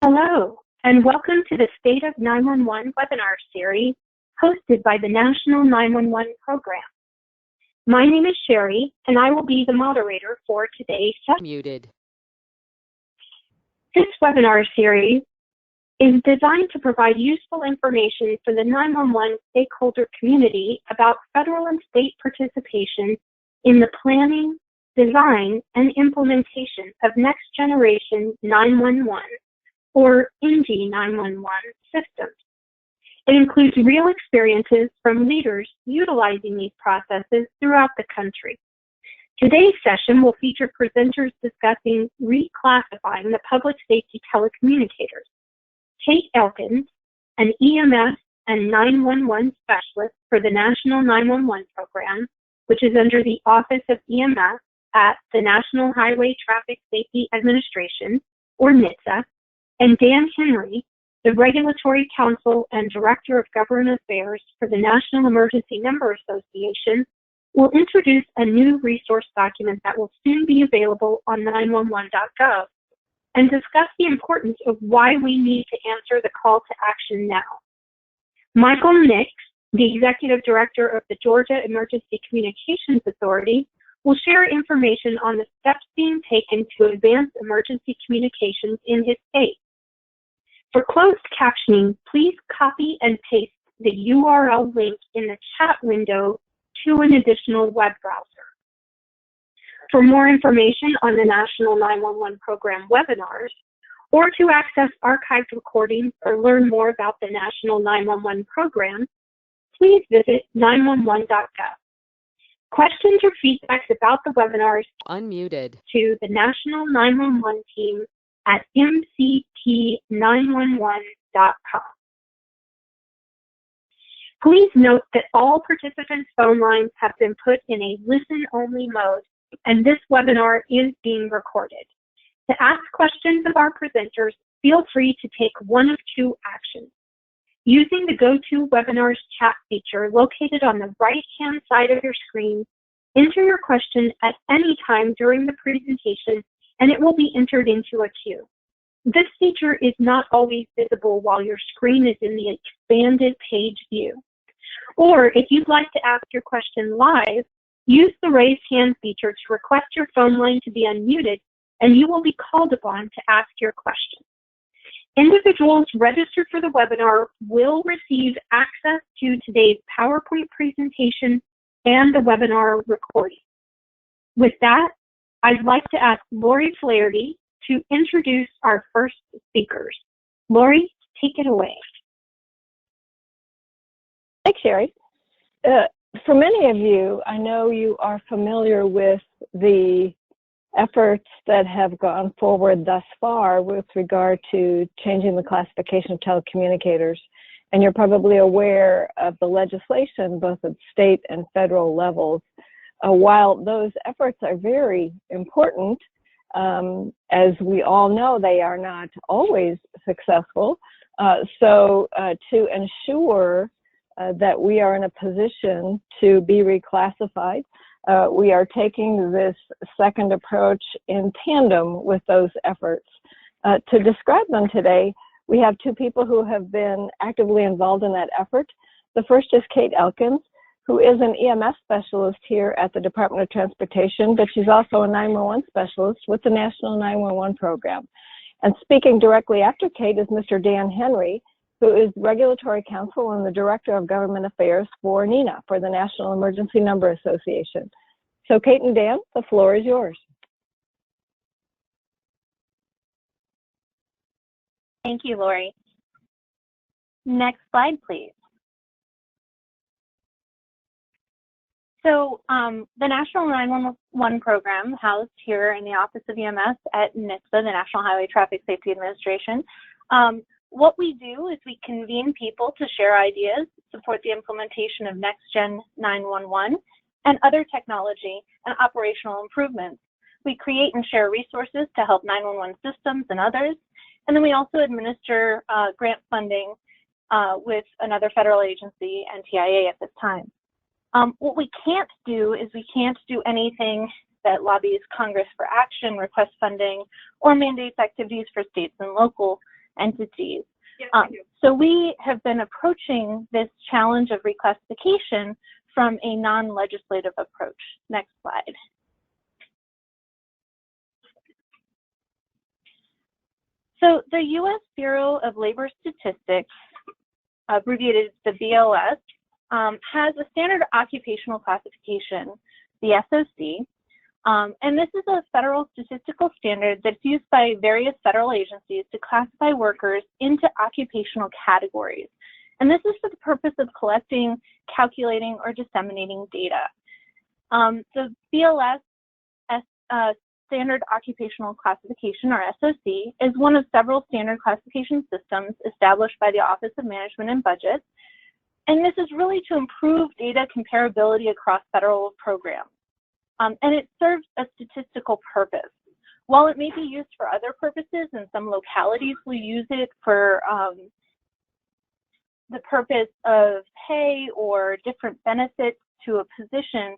Hello, and welcome to the State of 911 webinar series hosted by the National 911 Program. My name is Sherry, and I will be the moderator for today's session. Muted. This webinar series is designed to provide useful information for the 911 stakeholder community about federal and state participation in the planning, design, and implementation of next-generation 911 or NG 911 systems. It includes real experiences from leaders utilizing these processes throughout the country. Today's session will feature presenters discussing reclassifying the Public Safety Telecommunicators. Kate Elkins, an EMS and 911 specialist for the National 911 Program, which is under the Office of EMS at the National Highway Traffic Safety Administration, or NHTSA, and Dan Henry, the Regulatory Counsel and Director of Government Affairs for the National Emergency Number Association, will introduce a new resource document that will soon be available on 911.gov and discuss the importance of why we need to answer the call to action now. Michael Nix, the Executive Director of the Georgia Emergency Communications Authority, will share information on the steps being taken to advance emergency communications in his state. For closed captioning, please copy and paste the URL link in the chat window to an additional web browser. For more information on the National 911 Program webinars, or to access archived recordings or learn more about the National 911 Program, please visit 911.gov. Questions or feedbacks about the webinars Unmuted. to the National 911 team at mct911.com. Please note that all participants' phone lines have been put in a listen-only mode, and this webinar is being recorded. To ask questions of our presenters, feel free to take one of two actions. Using the GoToWebinars chat feature located on the right-hand side of your screen, enter your question at any time during the presentation and it will be entered into a queue. This feature is not always visible while your screen is in the expanded page view. Or if you'd like to ask your question live, use the raise hand feature to request your phone line to be unmuted and you will be called upon to ask your question. Individuals registered for the webinar will receive access to today's PowerPoint presentation and the webinar recording. With that, I'd like to ask Lori Flaherty to introduce our first speakers. Lori, take it away. Thanks, Sherry. For many of you, I know you are familiar with the efforts that have gone forward thus far with regard to changing the classification of telecommunicators. And you're probably aware of the legislation, both at state and federal levels. While those efforts are very important, as we all know, they are not always successful. So to ensure that we are in a position to be reclassified, we are taking this second approach in tandem with those efforts. To describe them today, we have two people who have been actively involved in that effort. The first is Kate Elkins, who is an EMS specialist here at the Department of Transportation, but she's also a 911 specialist with the National 911 Program. And speaking directly after Kate is Mr. Dan Henry, who is Regulatory Counsel and the Director of Government Affairs for NENA, for the National Emergency Number Association. So Kate and Dan, the floor is yours. Thank you, Lori. Next slide, please. So the National 911 Program, housed here in the Office of EMS at NHTSA, the National Highway Traffic Safety Administration. What we do is we convene people to share ideas, support the implementation of next-gen 911 and other technology and operational improvements. We create and share resources to help 911 systems and others. And then we also administer grant funding with another federal agency, NTIA, at this time. What we can't do is we can't do anything that lobbies Congress for action, requests funding, or mandates activities for states and local entities. So we have been approaching this challenge of reclassification from a non-legislative approach. Next slide. So the U.S. Bureau of Labor Statistics, abbreviated the BLS, has a Standard Occupational Classification, the SOC, and this is a federal statistical standard that's used by various federal agencies to classify workers into occupational categories. And this is for the purpose of collecting, calculating, or disseminating data. The BLS Standard Occupational Classification, or SOC, is one of several standard classification systems established by the Office of Management and Budget. And this is really to improve data comparability across federal programs. And it serves a statistical purpose. While it may be used for other purposes, in some localities we use it for the purpose of pay or different benefits to a position,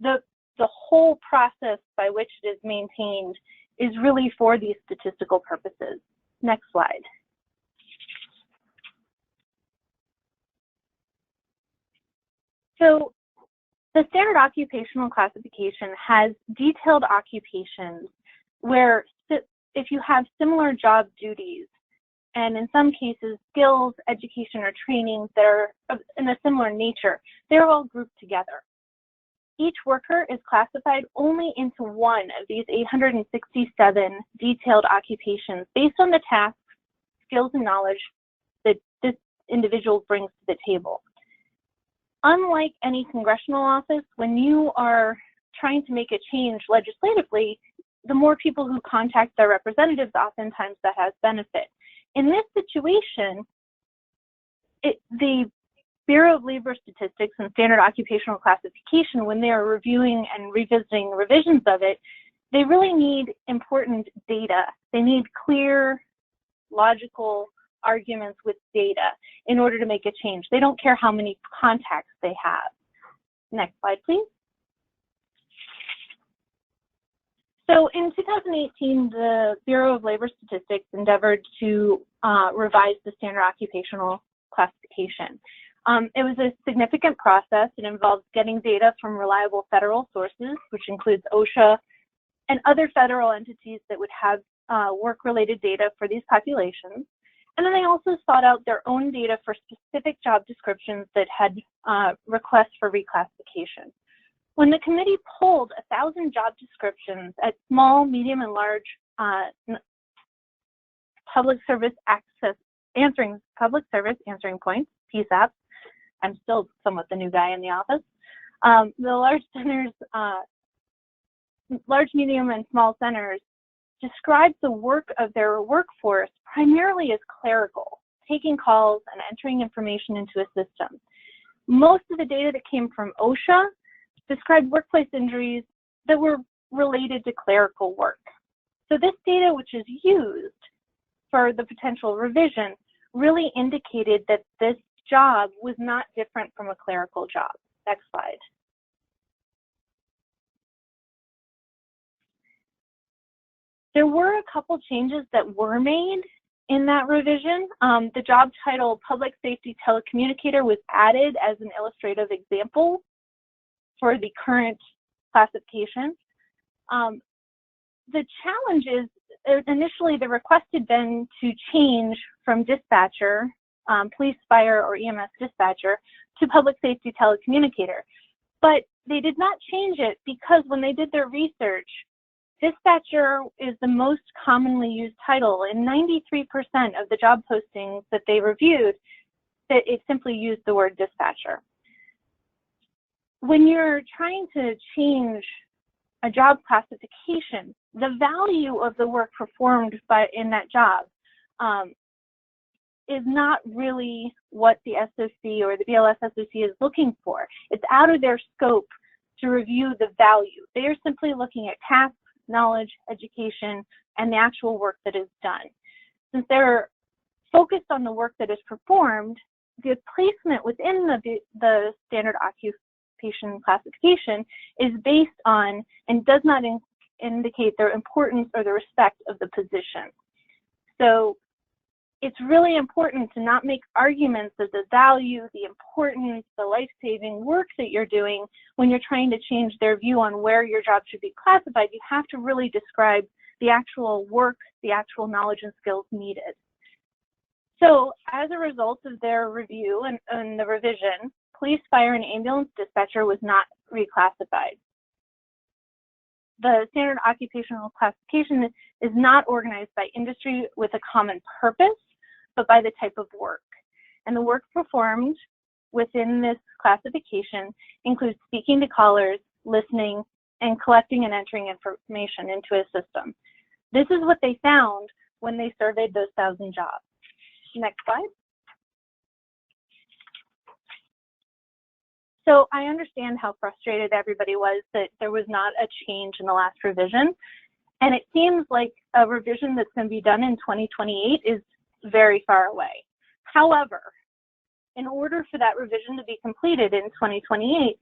the whole process by which it is maintained is really for these statistical purposes. Next slide. So the Standard Occupational Classification has detailed occupations where if you have similar job duties, and in some cases skills, education, or training that are in a similar nature, they're all grouped together. Each worker is classified only into one of these 867 detailed occupations based on the tasks, skills, and knowledge that this individual brings to the table. Unlike any congressional office, when you are trying to make a change legislatively, the more people who contact their representatives, oftentimes that has benefit. In this situation, the Bureau of Labor Statistics and Standard Occupational Classification, when they are reviewing and revisiting revisions of it, they really need important data. They need clear, logical arguments with data in order to make a change. They don't care how many contacts they have. Next slide, please. So in 2018, the Bureau of Labor Statistics endeavored to revise the Standard Occupational Classification. It was a significant process. It involves getting data from reliable federal sources, which includes OSHA and other federal entities that would have work-related data for these populations. And then they also sought out their own data for specific job descriptions that had requests for reclassification. When the committee polled 1,000 job descriptions at small, medium, and large public service answering points, PSAPs, I'm still somewhat the new guy in the office. The large centers, large, medium, and small centers described the work of their workforce primarily as clerical, taking calls and entering information into a system. Most of the data that came from OSHA described workplace injuries that were related to clerical work. So this data, which is used for the potential revision, really indicated that this job was not different from a clerical job. Next slide. There were a couple changes that were made in that revision. The job title Public Safety Telecommunicator was added as an illustrative example for the current classification. The challenge is initially the request had been to change from dispatcher, police, fire, or EMS dispatcher to Public Safety Telecommunicator. But they did not change it because when they did their research, dispatcher is the most commonly used title. In 93% of the job postings that they reviewed, that it simply used the word dispatcher. When you're trying to change a job classification, the value of the work performed in that job is not really what the SOC or the BLS SOC is looking for. It's out of their scope to review the value. They are simply looking at tasks, knowledge, education, and the actual work that is done. Since they're focused on the work that is performed, the placement within the Standard Occupation Classification is based on and does not indicate their importance or the respect of the position. So it's really important to not make arguments of the value, the importance, the life-saving work that you're doing when you're trying to change their view on where your job should be classified. You have to really describe the actual work, the actual knowledge and skills needed. So as a result of their review and the revision, police, fire, and ambulance dispatcher was not reclassified. The Standard Occupational Classification is not organized by industry with a common purpose, but by the type of work. And the work performed within this classification includes speaking to callers, listening, and collecting and entering information into a system. This is what they found when they surveyed those 1,000 jobs. Next slide. So I understand how frustrated everybody was that there was not a change in the last revision. And it seems like a revision that's going to be done in 2028 is very far away. However, in order for that revision to be completed in 2028,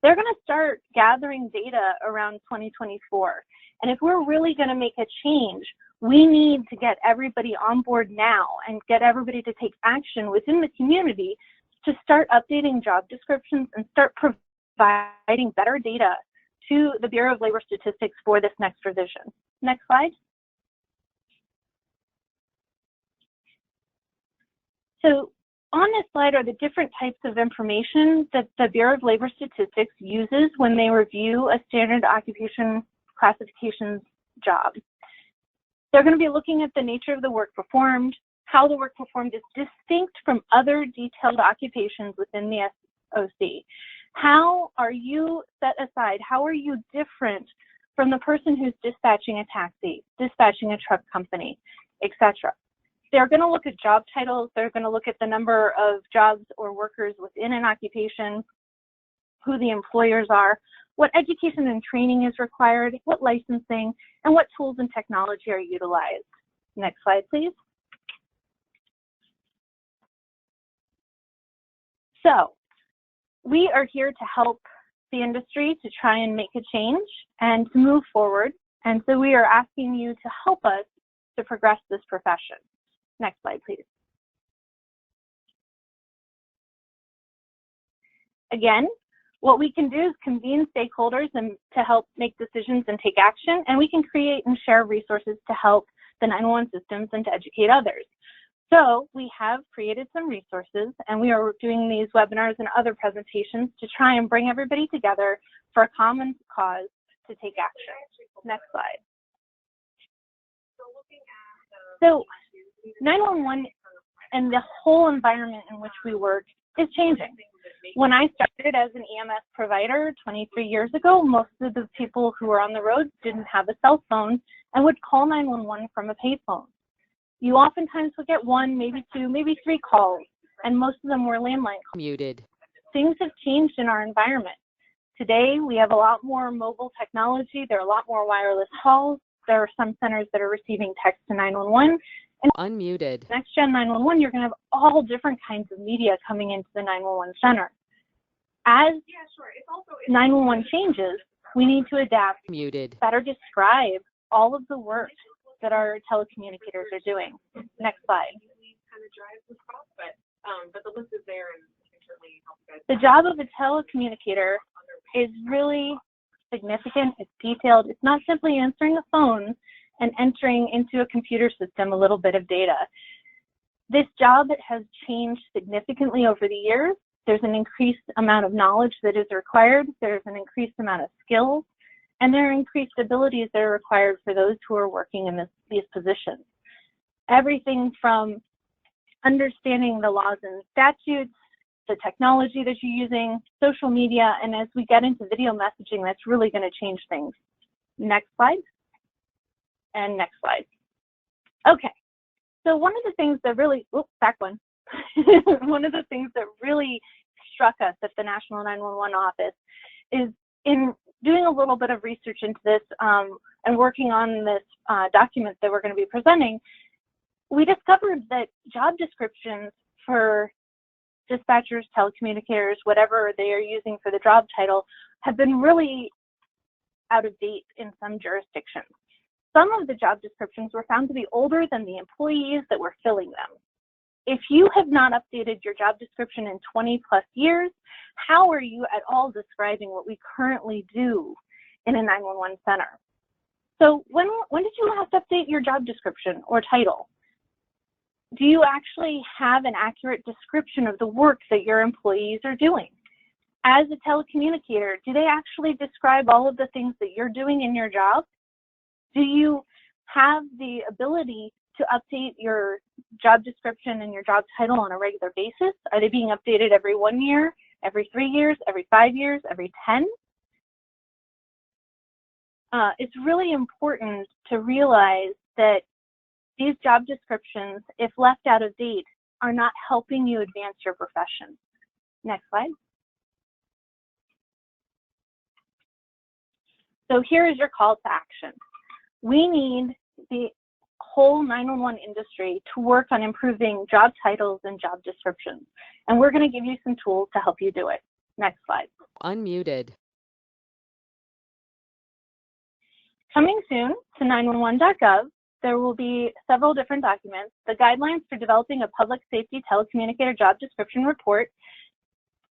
they're going to start gathering data around 2024. And if we're really going to make a change, we need to get everybody on board now and get everybody to take action within the community to start updating job descriptions and start providing better data to the Bureau of Labor Statistics for this next revision. Next slide. So on this slide are the different types of information that the Bureau of Labor Statistics uses when they review a standard occupation classifications job. They're going to be looking at the nature of the work performed, how the work performed is distinct from other detailed occupations within the SOC. How are you set aside? How are you different from the person who's dispatching a taxi, dispatching a truck company, etc.? They're going to look at job titles. They're going to look at the number of jobs or workers within an occupation, who the employers are, what education and training is required, what licensing, and what tools and technology are utilized. Next slide, please. So we are here to help the industry to try and make a change and to move forward. And so we are asking you to help us to progress this profession. Next slide, please. Again, what we can do is convene stakeholders and to help make decisions and take action, and we can create and share resources to help the 911 systems and to educate others. So we have created some resources, and we are doing these webinars and other presentations to try and bring everybody together for a common cause to take action. Next slide. So 911 and the whole environment in which we work is changing. When I started as an EMS provider 23 years ago, most of the people who were on the road didn't have a cell phone and would call 911 from a payphone. You oftentimes would get 1, maybe 2, maybe 3 calls, and most of them were landline calls. Muted. Things have changed in our environment. Today, we have a lot more mobile technology. There are a lot more wireless calls. There are some centers that are receiving text to 911. And Unmuted. Next Gen 911, you're going to have all different kinds of media coming into the 911 center. As 911 changes, we need to adapt, Muted. better describe all of the work that our telecommunicators are doing. Next slide. But the list is there and can certainly help you guys. The job of a telecommunicator is really significant. It's detailed. It's not simply answering the phone and entering into a computer system a little bit of data. This job has changed significantly over the years. There's an increased amount of knowledge that is required. There's an increased amount of skills, and there are increased abilities that are required for those who are working in these positions. Everything from understanding the laws and statutes, the technology that you're using, social media, and as we get into video messaging, that's really going to change things. Next slide. And next slide. Okay, so one of the things that really, back one. One of the things that really struck us at the National 911 office is in doing a little bit of research into this and working on this document that we're going to be presenting, we discovered that job descriptions for dispatchers, telecommunicators, whatever they are using for the job title, have been really out of date in some jurisdictions. Some of the job descriptions were found to be older than the employees that were filling them. If you have not updated your job description in 20+ years, how are you at all describing what we currently do in a 911 center? So when did you last update your job description or title? Do you actually have an accurate description of the work that your employees are doing? As a telecommunicator, do they actually describe all of the things that you're doing in your job? Do you have the ability to update your job description and your job title on a regular basis? Are they being updated every 1 year, every 3 years, every 5 years, every 10? It's really important to realize that these job descriptions, if left out of date, are not helping you advance your profession. Next slide. So here is your call to action. We need the whole 911 industry to work on improving job titles and job descriptions. And we're going to give you some tools to help you do it. Next slide. Unmuted. Coming soon to 911.gov, there will be several different documents. The guidelines for developing a Public Safety Telecommunicator job description report,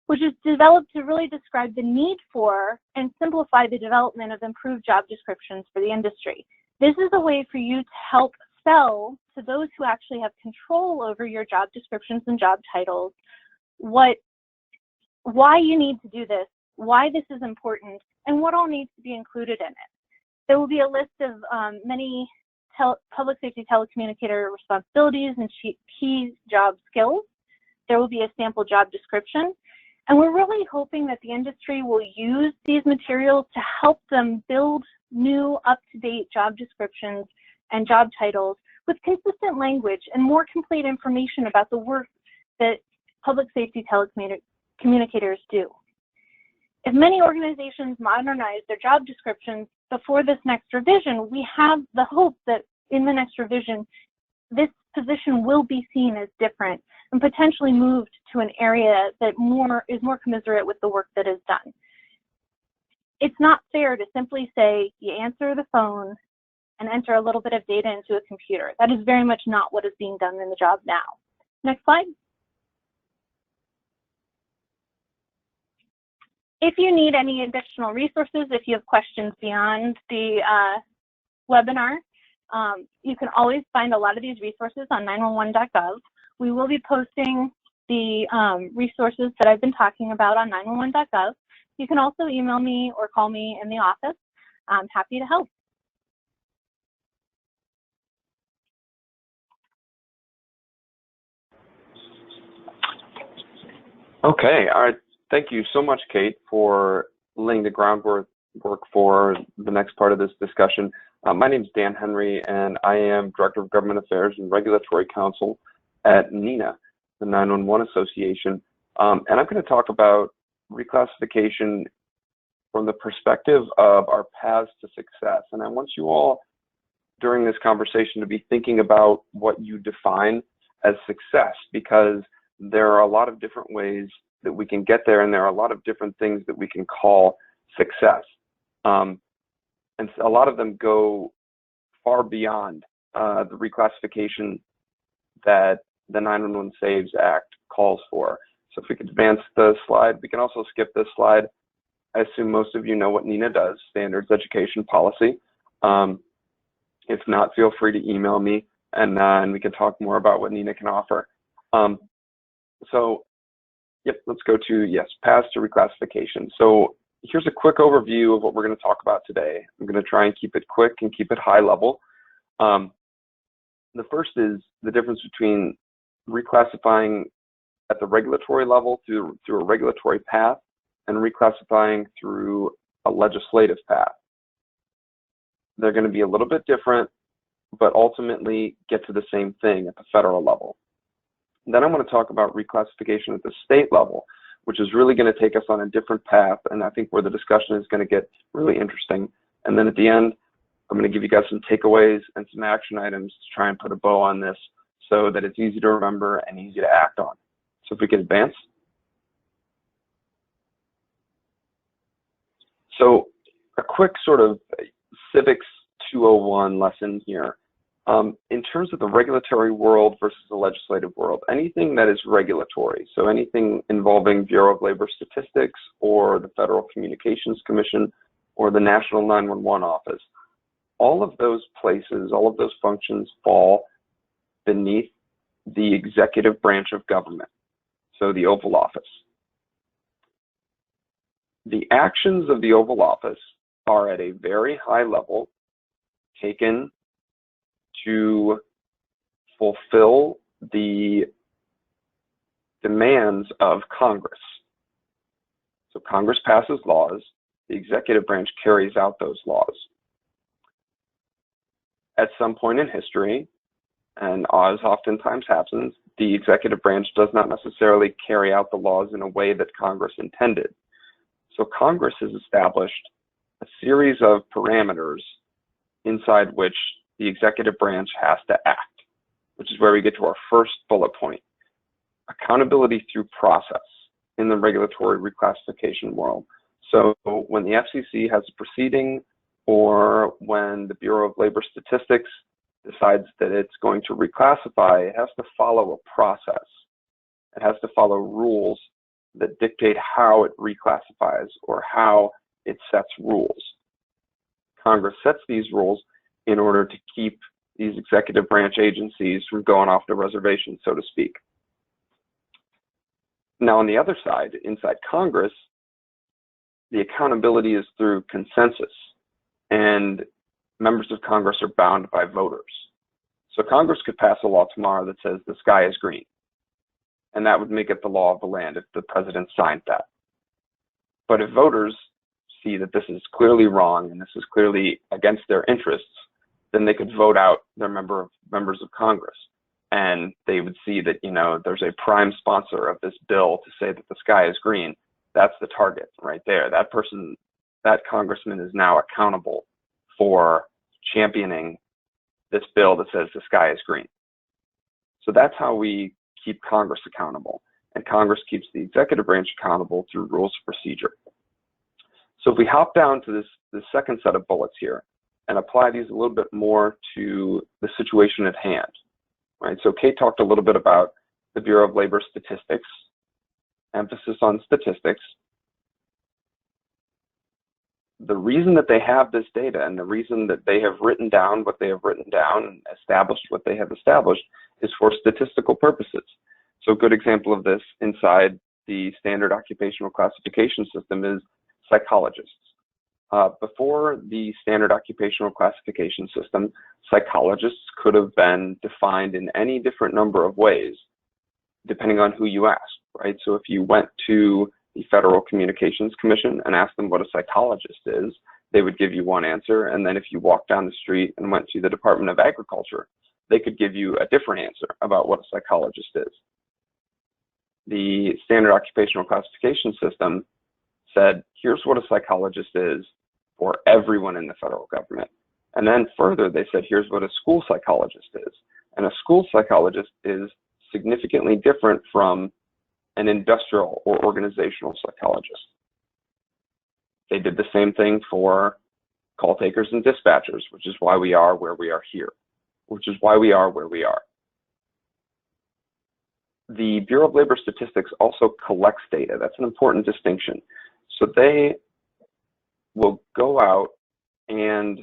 which is developed to really describe the need for and simplify the development of improved job descriptions for the industry. This is a way for you to help sell to those who actually have control over your job descriptions and job titles why you need to do this, why this is important, and what all needs to be included in it. There will be a list of many public safety telecommunicator responsibilities and key job skills. There will be a sample job description. And we're really hoping that the industry will use these materials to help them build new, up-to-date job descriptions and job titles with consistent language and more complete information about the work that public safety telecommunicators do. If many organizations modernize their job descriptions before this next revision, we have the hope that in the next revision, this position will be seen as different and potentially moved to an area that is more commensurate with the work that is done. It's not fair to simply say you answer the phone and enter a little bit of data into a computer. That is very much not what is being done in the job now. Next slide. If you need any additional resources, if you have questions beyond the webinar, you can always find a lot of these resources on 911.gov. We will be posting the resources that I've been talking about on 911.gov. You can also email me or call me in the office. I'm happy to help. Okay, all right. Thank you so much, Kate, for laying the groundwork for the next part of this discussion. My name is Dan Henry, and I am Director of Government Affairs and Regulatory Counsel at NENA, the 911 Association. And I'm going to talk about reclassification from the perspective of our paths to success. And I want you all, during this conversation, to be thinking about what you define as success, because there are a lot of different ways that we can get there, and there are a lot of different things that we can call success. And a lot of them go far beyond the reclassification that the 911 Saves Act calls for. So if we could advance the slide, we can also skip this slide. I assume most of you know what NENA does, Standards Education Policy. If not, feel free to email me, and we can talk more about what NENA can offer. Yep, let's go to, yes, paths to reclassification. So here's a quick overview of what we're going to talk about today. I'm going to try and keep it quick and keep it high level. The first is the difference between reclassifying at the regulatory level through a regulatory path and reclassifying through a legislative path. They're going to be a little bit different, but ultimately get to the same thing at the federal level. Then I want to talk about reclassification at the state level, which is really going to take us on a different path, and I think where the discussion is going to get really interesting. And then at the end, I'm going to give you guys some takeaways and some action items to try and put a bow on this so that it's easy to remember and easy to act on. So if we can advance. So a quick sort of civics 201 lesson here. In terms of the regulatory world versus the legislative world, anything that is regulatory, so anything involving Bureau of Labor Statistics or the Federal Communications Commission or the National 911 Office, all of those places, all of those functions fall beneath the executive branch of government, so the Oval Office. The actions of the Oval Office are at a very high level taken to fulfill the demands of Congress. So Congress passes laws, the executive branch carries out those laws. At some point in history, and as oftentimes happens, the executive branch does not necessarily carry out the laws in a way that Congress intended. So Congress has established a series of parameters inside which the executive branch has to act, which is where we get to our first bullet point, accountability through process in the regulatory reclassification world. So when the FCC has a proceeding or when the Bureau of Labor Statistics decides that it's going to reclassify, it has to follow a process. It has to follow rules that dictate how it reclassifies or how it sets rules. Congress sets these rules in order to keep these executive branch agencies from going off the reservation, so to speak. Now, on the other side, inside Congress, the accountability is through consensus, and members of Congress are bound by voters. So Congress could pass a law tomorrow that says the sky is green, and that would make it the law of the land if the president signed that. But if voters see that this is clearly wrong and this is clearly against their interests, then they could vote out their members of Congress. And they would see that, there's a prime sponsor of this bill to say that the sky is green. That's the target right there. That person, that congressman is now accountable for championing this bill that says the sky is green. So that's how we keep Congress accountable. And Congress keeps the executive branch accountable through rules of procedure. So if we hop down to this second set of bullets here and apply these a little bit more to the situation at hand, right? So Kate talked a little bit about the Bureau of Labor Statistics, emphasis on statistics. The reason that they have this data and the reason that they have written down what they have written down and established what they have established is for statistical purposes. So a good example of this inside the Standard Occupational Classification system is psychologists. Before the Standard Occupational Classification system, psychologists could have been defined in any different number of ways, depending on who you asked, right? So if you went to the Federal Communications Commission and asked them what a psychologist is, they would give you one answer. And then if you walked down the street and went to the Department of Agriculture, they could give you a different answer about what a psychologist is. The Standard Occupational Classification system said, here's what a psychologist is for everyone in the federal government. And then further, they said, here's what a school psychologist is. And a school psychologist is significantly different from an industrial or organizational psychologist. They did the same thing for call takers and dispatchers, which is why we are where we are here, which is why we are where we are. The Bureau of Labor Statistics also collects data. That's an important distinction. So they will go out and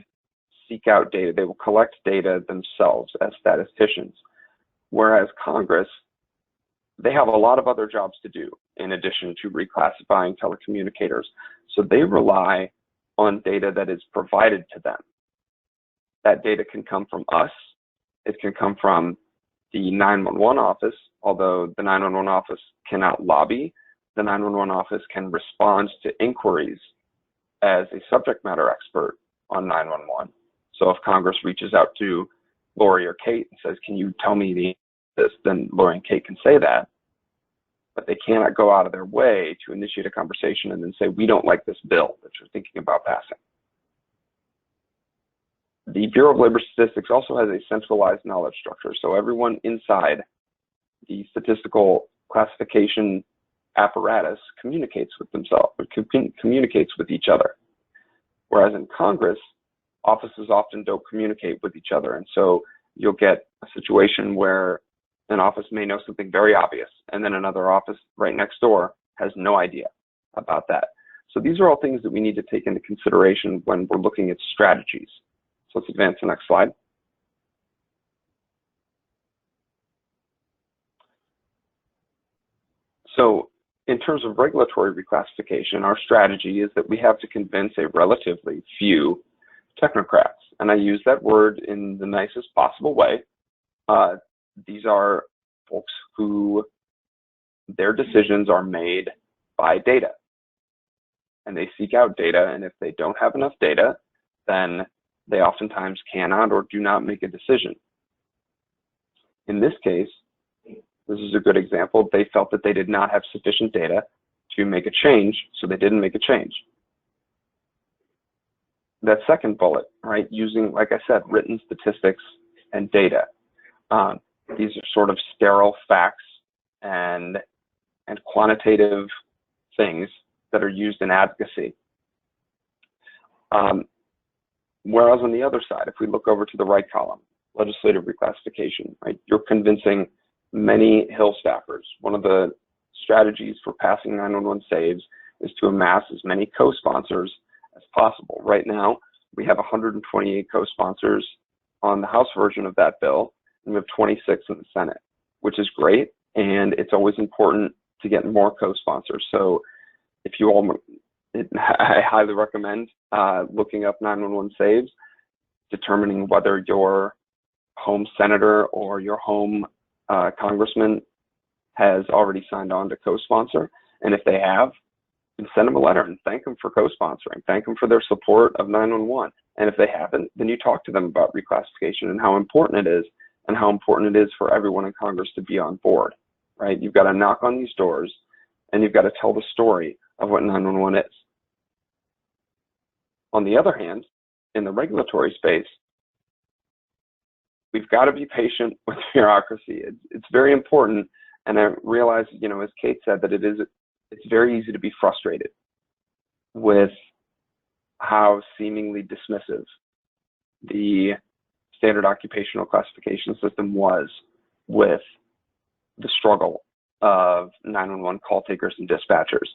seek out data. They will collect data themselves as statisticians, whereas Congress, they have a lot of other jobs to do in addition to reclassifying telecommunicators. So they rely on data that is provided to them. That data can come from us. It can come from the 911 office, although the 911 office cannot lobby. The 911 office can respond to inquiries as a subject matter expert on 911. So if Congress reaches out to Lori or Kate and says, can you tell me this, then Lori and Kate can say that, but they cannot go out of their way to initiate a conversation and then say, we don't like this bill that you're thinking about passing. The Bureau of Labor Statistics also has a centralized knowledge structure. So everyone inside the statistical classification apparatus communicates with themselves, or communicates with each other. Whereas in Congress, offices often don't communicate with each other. And so you'll get a situation where an office may know something very obvious, and then another office right next door has no idea about that. So these are all things that we need to take into consideration when we're looking at strategies. So let's advance to the next slide. So in terms of regulatory reclassification, our strategy is that we have to convince a relatively few technocrats. And I use that word in the nicest possible way. These are folks who their decisions are made by data. And they seek out data, and if they don't have enough data, then they oftentimes cannot or do not make a decision. In this case, this is a good example. They felt that they did not have sufficient data to make a change, so they didn't make a change. That second bullet, right, using, like I said, written statistics and data. These are sort of sterile facts and quantitative things that are used in advocacy. Whereas on the other side, if we look over to the right column, legislative reclassification, right, you're convincing many Hill staffers. One of the strategies for passing 911 saves is to amass as many co-sponsors as possible. Right now, we have 128 co-sponsors on the House version of that bill, and we have 26 in the Senate, which is great, and it's always important to get more co-sponsors. So if you all, I highly recommend looking up 911 saves, determining whether your home senator or your home congressman has already signed on to co-sponsor. And if they have, then send them a letter and thank them for co-sponsoring, thank them for their support of 911. And if they haven't, then you talk to them about reclassification and how important it is, and how important it is for everyone in Congress to be on board, right? You've got to knock on these doors, and you've got to tell the story of what 911 is. On the other hand, in the regulatory space, we've got to be patient with bureaucracy. It's very important, and I realize, you know, as Kate said, that it's very easy to be frustrated with how seemingly dismissive the Standard Occupational Classification system was with the struggle of 911 call takers and dispatchers.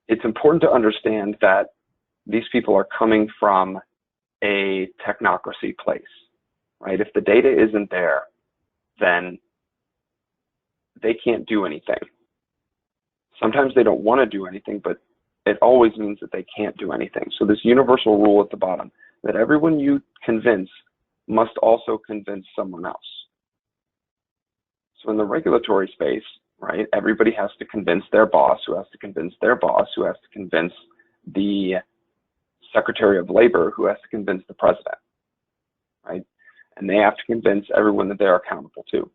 It's important to understand that these people are coming from a technocracy place, right? If the data isn't there, then they can't do anything. Sometimes they don't want to do anything, but it always means that they can't do anything. So this universal rule at the bottom, that everyone you convince must also convince someone else. So in the regulatory space, right, everybody has to convince their boss, who has to convince their boss, who has to convince the Secretary of Labor, who has to convince the president, right? And they have to convince everyone that they're accountable to.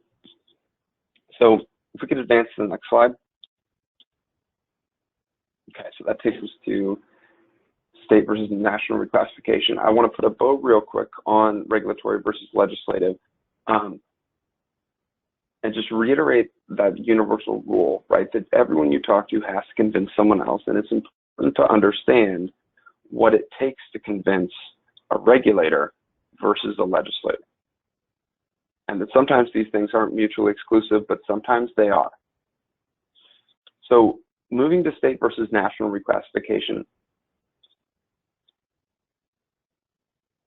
So if we could advance to the next slide. Okay, so that takes us to state versus national reclassification. I want to put a bow real quick on regulatory versus legislative, and just reiterate that universal rule, right? That everyone you talk to has to convince someone else, and it's important to understand what it takes to convince a regulator versus a legislator. And that sometimes these things aren't mutually exclusive, but sometimes they are. So moving to state versus national reclassification,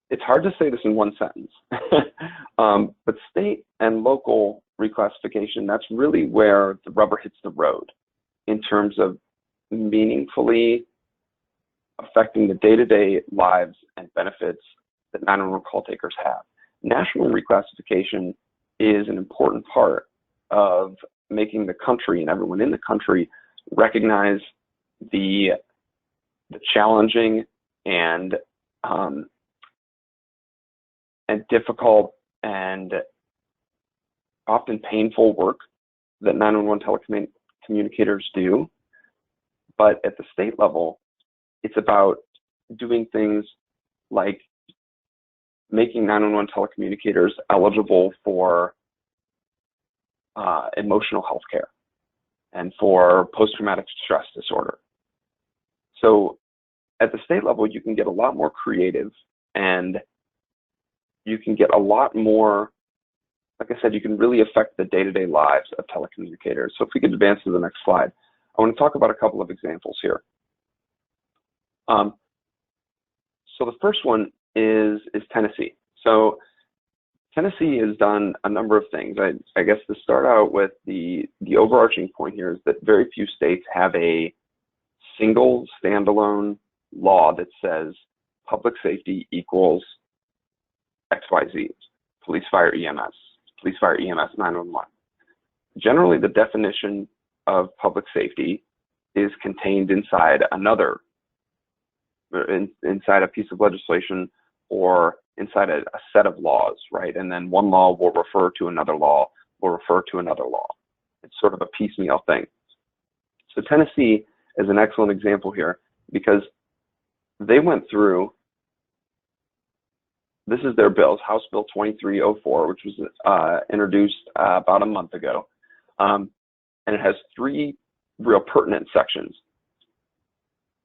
it's hard to say this in one sentence, but state and local reclassification, that's really where the rubber hits the road in terms of meaningfully affecting the day-to-day lives and benefits that 911 call takers have. National reclassification is an important part of making the country and everyone in the country recognize the challenging and difficult and often painful work that 911 telecommunicators do. But at the state level, it's about doing things like making 911 telecommunicators eligible for emotional health care and for post-traumatic stress disorder. So at the state level, you can get a lot more creative, and you can get a lot more, like I said, you can really affect the day-to-day lives of telecommunicators. So if we could advance to the next slide, I want to talk about a couple of examples here. So the first one is Tennessee. So Tennessee has done a number of things. I guess to start out with, the overarching point here is that very few states have a single standalone law that says public safety equals XYZ, police, fire, EMS, police, fire, EMS, 911. Generally, the definition of public safety is contained inside another, inside a piece of legislation or inside a set of laws, right? And then one law will refer to another law, will refer to another law. It's sort of a piecemeal thing. So Tennessee is an excellent example here because they went through, this is their bills, House Bill 2304, which was introduced about a month ago. And it has three real pertinent sections.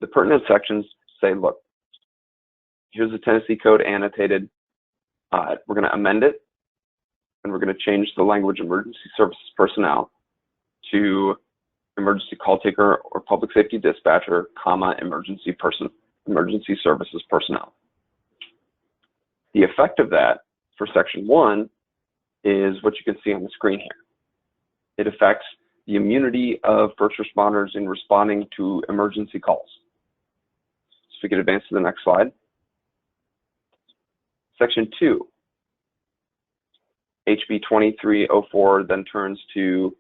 The pertinent sections say, look, here's the Tennessee Code annotated. We're going to amend it, and we're going to change the language emergency services personnel to emergency call taker or public safety dispatcher, comma, emergency services personnel. The effect of that for section 1 is what you can see on the screen here. It affects the immunity of first responders in responding to emergency calls. So if we could advance to the next slide. Section 2, HB 2304 then turns to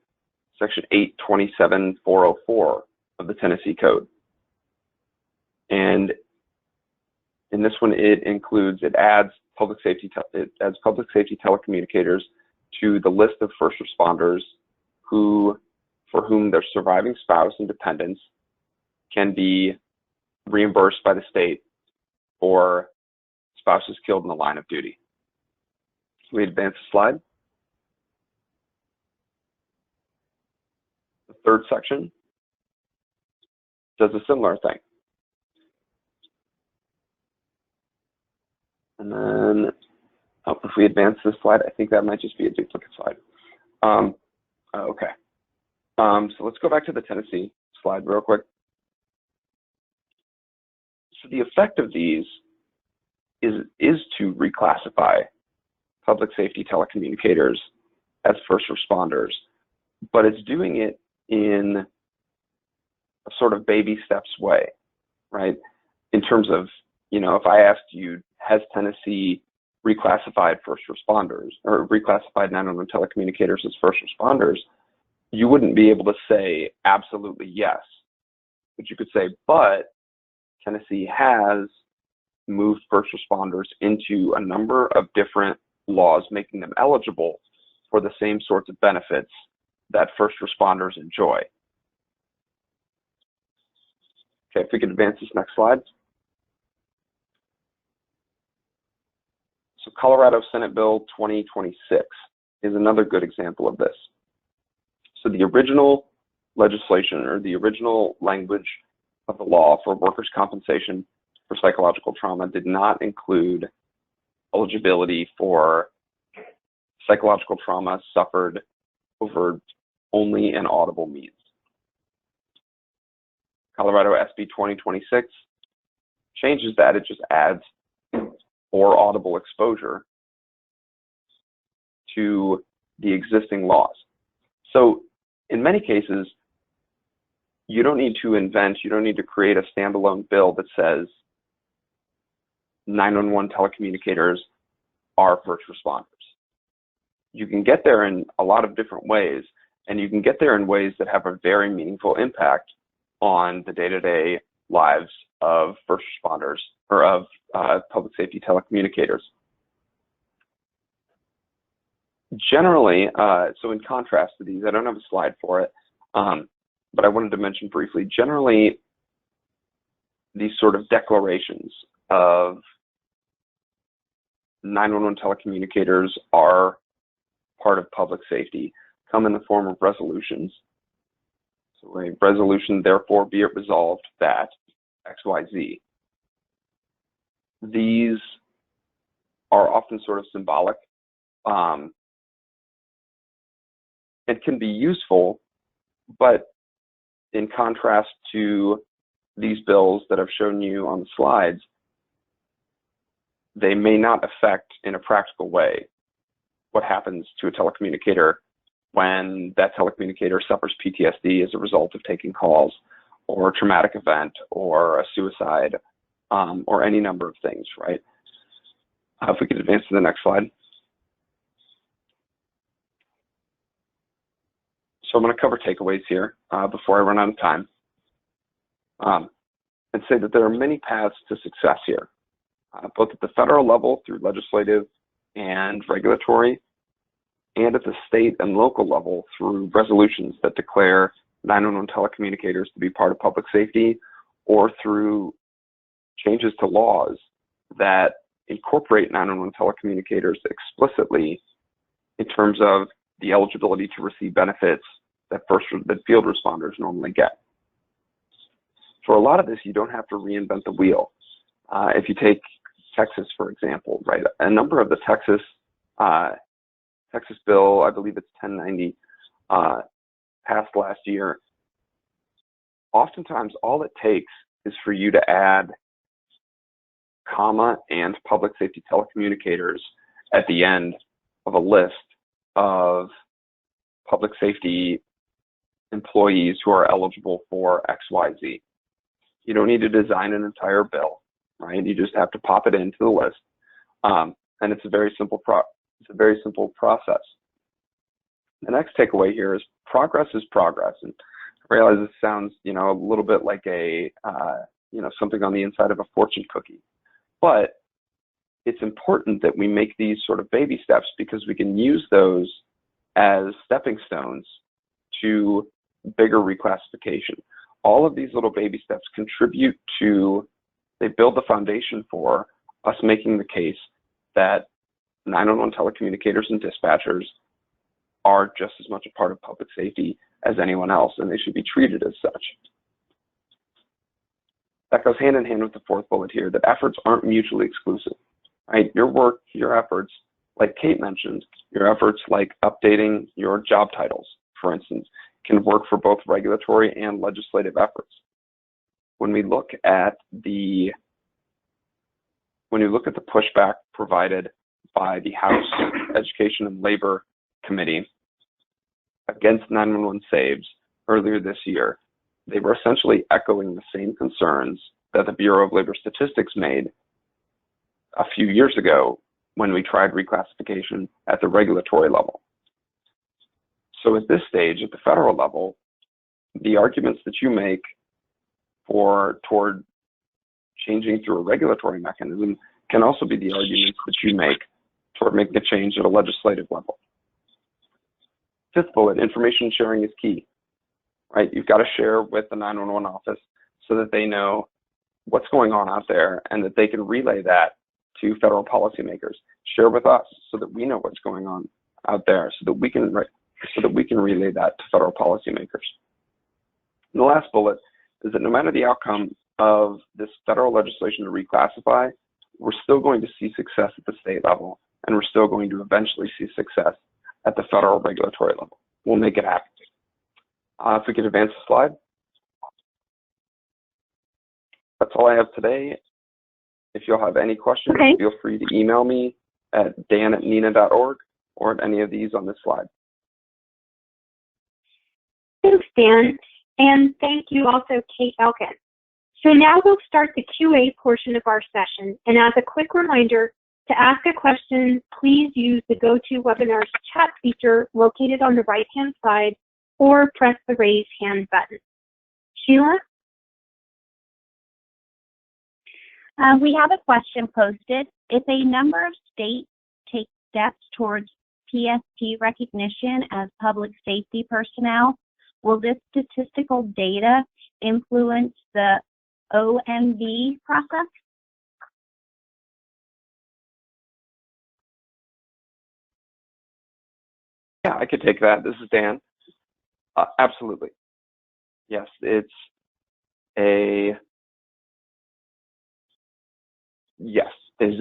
Section 827404 of the Tennessee Code. And in this one, it adds public safety telecommunicators to the list of first responders for whom their surviving spouse and dependents can be reimbursed by the state for spouses killed in the line of duty. Can we advance the slide? The third section does a similar thing. And then, if we advance this slide, I think that might just be a duplicate slide. Okay. So let's go back to the Tennessee slide real quick. So the effect of these is to reclassify public safety telecommunicators as first responders, but it's doing it in a sort of baby steps way, right? In terms of, you know, if I asked you, has Tennessee reclassified first responders or reclassified 911 telecommunicators as first responders, you wouldn't be able to say absolutely yes, but you could say, but Tennessee has moved first responders into a number of different laws, making them eligible for the same sorts of benefits that first responders enjoy. Okay, if we could advance this next slide. So Colorado Senate Bill 2026 is another good example of this. So the original legislation or the original language of the law for workers' compensation for psychological trauma did not include eligibility for psychological trauma suffered over only an audible means. Colorado SB 2026 changes that. It just adds or audible exposure to the existing laws. So in many cases, you don't need to invent, you don't need to create a standalone bill that says 911 telecommunicators are first responders. You can get there in a lot of different ways, and you can get there in ways that have a very meaningful impact on the day-to-day lives of first responders or of public safety telecommunicators. Generally, so in contrast to these, I don't have a slide for it, but I wanted to mention briefly, generally, these sort of declarations of 911 telecommunicators are part of public safety come in the form of resolutions. So a resolution, therefore, be it resolved that XYZ. these are often sort of symbolic and can be useful, but in contrast to these bills that I've shown you on the slides, they may not affect in a practical way what happens to a telecommunicator when that telecommunicator suffers PTSD as a result of taking calls, or a traumatic event, or a suicide, or any number of things, right? If we could advance to the next slide. So I'm going to cover takeaways here before I run out of time, and say that there are many paths to success here, both at the federal level through legislative and regulatory, and at the state and local level through resolutions that declare 911 telecommunicators to be part of public safety, or through changes to laws that incorporate 911 telecommunicators explicitly in terms of the eligibility to receive benefits that field responders normally get. For a lot of this, you don't have to reinvent the wheel. If you take Texas, for example, right? A number of the Texas bill, I believe it's 1090, passed last year. Oftentimes, all it takes is for you to add comma and public safety telecommunicators at the end of a list of public safety employees who are eligible for XYZ. You don't need to design an entire bill, right? You just have to pop it into the list, and it's a very simple process. The next takeaway here is progress is progress, and I realize this sounds, a little bit like a, something on the inside of a fortune cookie, but it's important that we make these sort of baby steps, because we can use those as stepping stones to bigger reclassification. All of these little baby steps contribute to, they build the foundation for us making the case that 911 telecommunicators and dispatchers are just as much a part of public safety as anyone else, and they should be treated as such. That goes hand in hand with the fourth bullet here, that efforts aren't mutually exclusive, right? Your work, your efforts, like Kate mentioned, your efforts like updating your job titles, for instance, can work for both regulatory and legislative efforts. When we look at the pushback provided by the House Education and Labor Committee against 911 saves earlier this year, they were essentially echoing the same concerns that the Bureau of Labor Statistics made a few years ago when we tried reclassification at the regulatory level. So at this stage, at the federal level, the arguments that you make toward changing through a regulatory mechanism can also be the arguments that you make toward making a change at a legislative level. Fifth bullet, information sharing is key, right? You've got to share with the 911 office so that they know what's going on out there and that they can relay that to federal policymakers. Share with us so that we know what's going on out there, so that we can relay that to federal policymakers. And the last bullet is that no matter the outcome of this federal legislation to reclassify, we're still going to see success at the state level, and we're still going to eventually see success at the federal regulatory level. We'll make it happen. If we could advance the slide. That's all I have today. If you'll have any questions, feel free to email me at dan@nina.org or at any of these on this slide. Thanks, Dan. And thank you also, Kate Elkin. So now we'll start the QA portion of our session. And as a quick reminder, to ask a question, please use the GoToWebinar's chat feature located on the right-hand side, or press the raise hand button. Sheila? We have a question posted. If a number of states take steps towards PST recognition as public safety personnel, will this statistical data influence the OMB process? Yeah, I could take that. This is Dan. Absolutely. Yes, it's yes is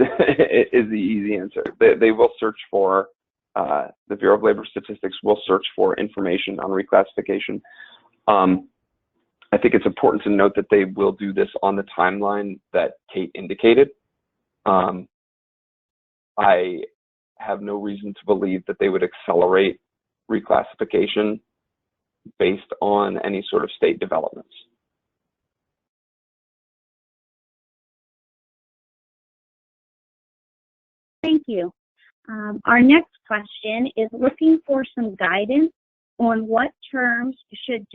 is the easy answer. They will search for, the Bureau of Labor Statistics will search for information on reclassification. I think it's important to note that they will do this on the timeline that Kate indicated. I have no reason to believe that they would accelerate reclassification based on any sort of state developments. Thank you. Our next question is looking for some guidance on what terms should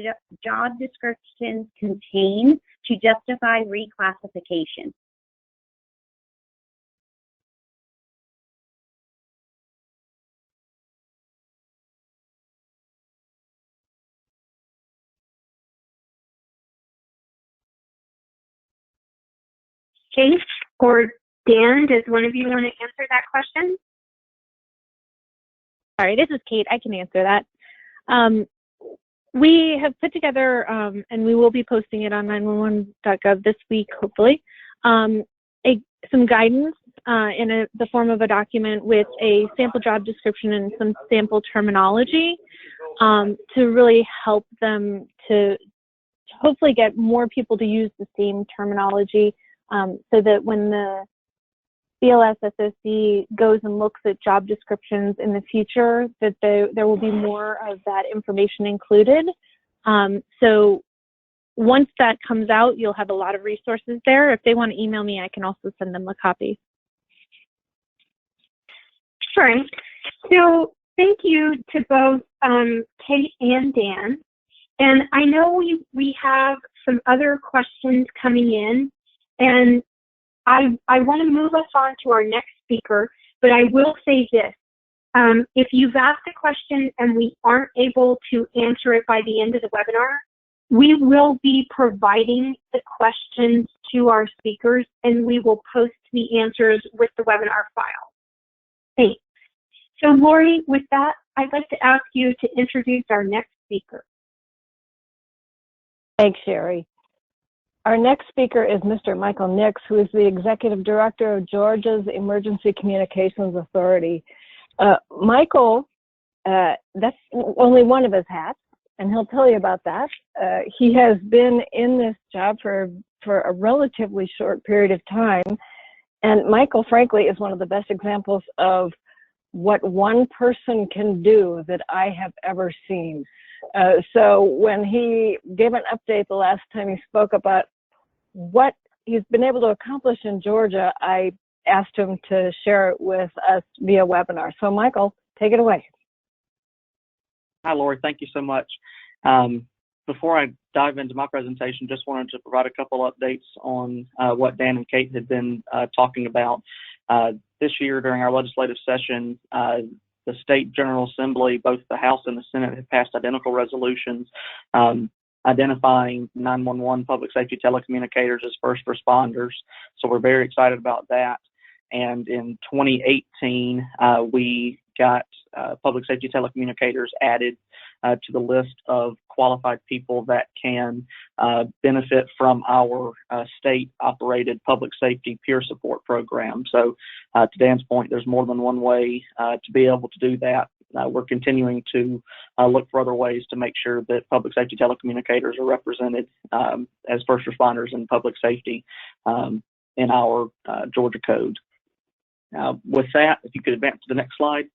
job descriptions contain to justify reclassification. Kate or Dan, does one of you want to answer that question? Sorry, this is Kate. I can answer that. We have put together, and we will be posting it on 911.gov this week, hopefully, some guidance in the form of a document with a sample job description and some sample terminology to really help them to hopefully get more people to use the same terminology so that when the BLS SOC goes and looks at job descriptions in the future, that there will be more of that information included. So once that comes out, you'll have a lot of resources there. If they want to email me, I can also send them a copy. Sure. So thank you to both Kate and Dan. And I know we have some other questions coming in, and I want to move us on to our next speaker, but I will say this. If you've asked a question and we aren't able to answer it by the end of the webinar, we will be providing the questions to our speakers, and we will post the answers with the webinar file. Thanks. So Lori, with that, I'd like to ask you to introduce our next speaker. Thanks, Sherry. Our next speaker is Mr. Michael Nix, who is the Executive Director of Georgia's Emergency Communications Authority. Michael, that's only one of his hats, and he'll tell you about that. He has been in this job for a relatively short period of time, and Michael, frankly, is one of the best examples of what one person can do that I have ever seen. So when he gave an update the last time he spoke about what he's been able to accomplish in Georgia, I asked him to share it with us via webinar. So Michael, take it away. Hi, Lori. Thank you so much. Before I dive into my presentation, just wanted to provide a couple updates on what Dan and Kate had been talking about. This year during our legislative session, the State General Assembly, both the House and the Senate, have passed identical resolutions identifying 911 public safety telecommunicators as first responders. So we're very excited about that. And in 2018, we got public safety telecommunicators added to the list of qualified people that can benefit from our state-operated public safety peer support program. So to Dan's point, there's more than one way to be able to do that. We're continuing to look for other ways to make sure that public safety telecommunicators are represented as first responders in public safety in our Georgia code. With that, if you could advance to the next slide.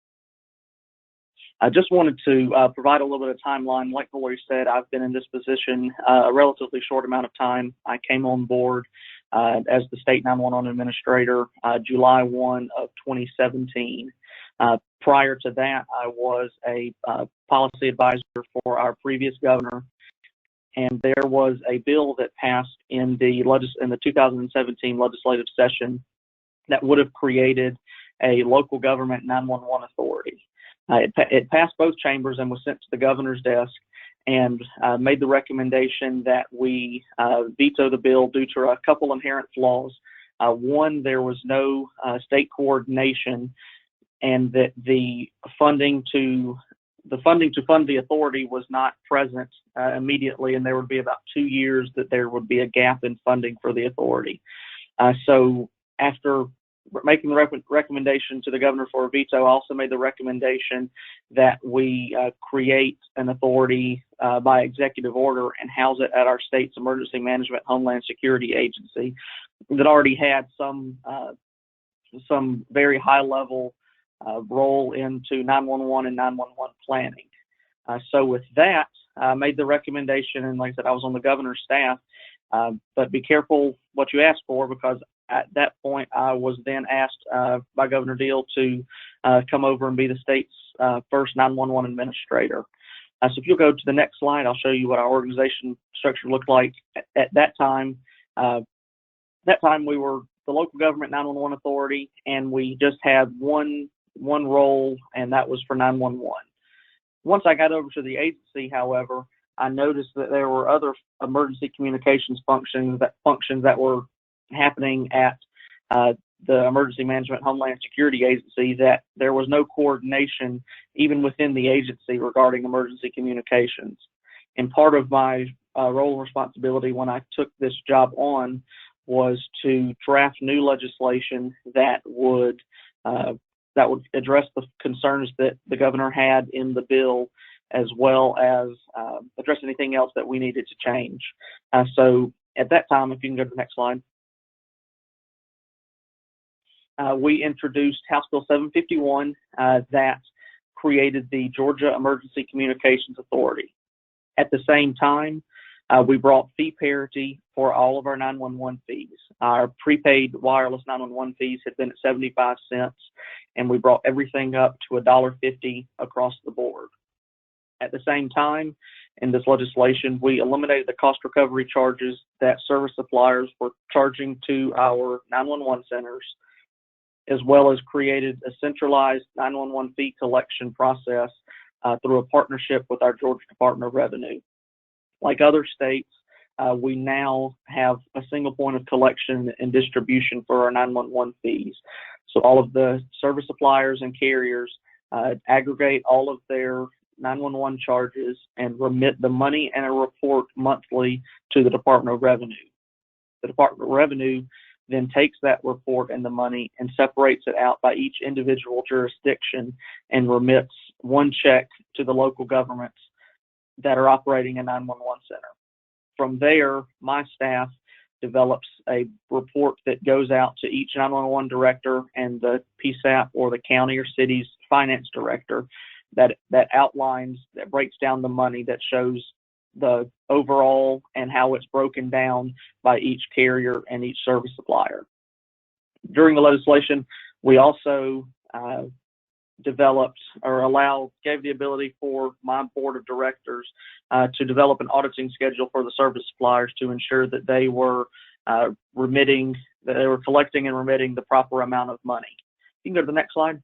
I just wanted to provide a little bit of timeline. Like Lori said, I've been in this position a relatively short amount of time. I came on board as the State 911 Administrator July 1 of 2017. Prior to that, I was a policy advisor for our previous governor, and there was a bill that passed in the 2017 legislative session that would have created a local government 911 authority. It passed both chambers and was sent to the governor's desk, and made the recommendation that we veto the bill due to a couple inherent flaws. One, there was no state coordination, and that the funding to fund the authority was not present immediately, and there would be about 2 years that there would be a gap in funding for the authority. So After making the recommendation to the governor for a veto, I also made the recommendation that we create an authority by executive order and house it at our state's Emergency Management Homeland Security Agency that already had some very high level role into 911 and 911 planning. So with that, I made the recommendation, and like I said, I was on the governor's staff, but be careful what you ask for, because at that point, I was then asked by Governor Deal to come over and be the state's first 911 administrator. So if you'll go to the next slide, I'll show you what our organization structure looked like at that time. We were the local government 911 authority, and we just had one role, and that was for 911. Once I got over to the agency, however, I noticed that there were other emergency communications functions that were happening at the Emergency Management Homeland Security Agency, that there was no coordination even within the agency regarding emergency communications. And part of my role and responsibility when I took this job on was to draft new legislation that would address the concerns that the governor had in the bill, as well as address anything else that we needed to change. So at that time, if you can go to the next slide, we introduced House Bill 751 that created the Georgia Emergency Communications Authority. At the same time, we brought fee parity for all of our 911 fees. Our prepaid wireless 911 fees had been at 75 cents, and we brought everything up to $1.50 across the board. At the same time, in this legislation, we eliminated the cost recovery charges that service suppliers were charging to our 911 centers, as well as created a centralized 911 fee collection process through a partnership with our Georgia Department of Revenue. Like other states, we now have a single point of collection and distribution for our 911 fees. So all of the service suppliers and carriers aggregate all of their 911 charges and remit the money and a report monthly to the Department of Revenue. The Department of Revenue then takes that report and the money and separates it out by each individual jurisdiction and remits one check to the local governments that are operating a 911 center. From there, my staff develops a report that goes out to each 911 director and the PSAP or the county or city's finance director that outlines, that breaks down the money, that shows the overall and how it's broken down by each carrier and each service supplier. During the legislation, we also gave the ability for my board of directors to develop an auditing schedule for the service suppliers to ensure that they were collecting and remitting the proper amount of money. You can go to the next slide.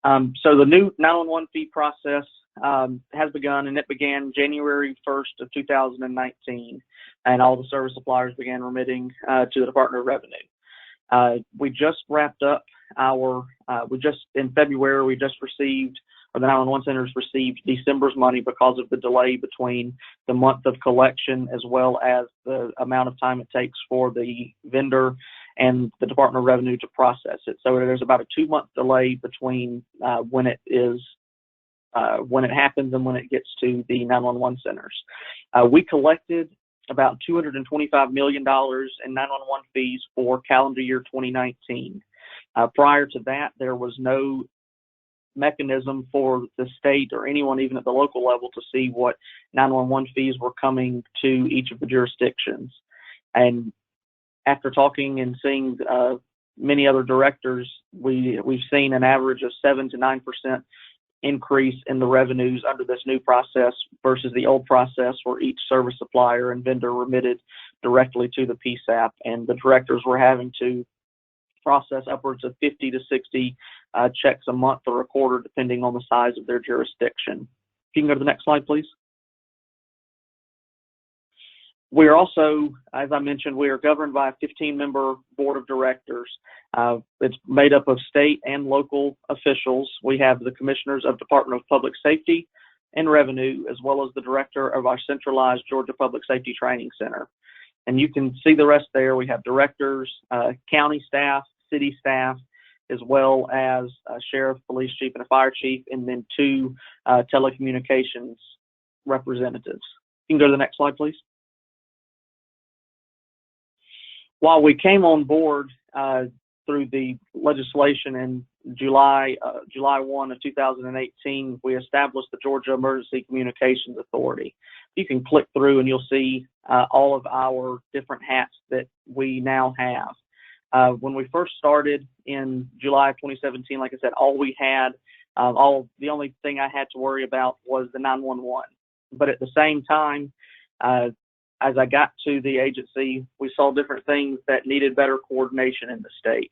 So the new 911 fee process has begun, and it began January 1st of 2019, and all the service suppliers began remitting to the Department of Revenue. We just wrapped up in February, we just received, or the 911 centers received December's money because of the delay between the month of collection as well as the amount of time it takes for the vendor and the Department of Revenue to process it. So there's about a 2-month delay between when it happens and when it gets to the 911 centers. We collected about $225 million in 911 fees for calendar year 2019. Prior to that, there was no mechanism for the state or anyone even at the local level to see what 911 fees were coming to each of the jurisdictions. And after talking and seeing many other directors, we've seen an average of 7 to 9% increase in the revenues under this new process versus the old process where each service supplier and vendor remitted directly to the PSAP, and the directors were having to process upwards of 50 to 60 checks a month or a quarter, depending on the size of their jurisdiction. If you can go to the next slide, please. We are also, as I mentioned, we are governed by a 15-member board of directors. It's made up of state and local officials. We have the commissioners of Department of Public Safety, and Revenue, as well as the director of our centralized Georgia Public Safety Training Center. And you can see the rest there. We have directors, county staff, city staff, as well as a sheriff, police chief, and a fire chief, and then 2 telecommunications representatives. You can go to the next slide, please. While we came on board through the legislation in July 1 of 2018, we established the Georgia Emergency Communications Authority. You can click through and you'll see all of our different hats that we now have. When we first started in July of 2017, like I said, all we had, the only thing I had to worry about was the 911. But at the same time, as I got to the agency, we saw different things that needed better coordination in the state.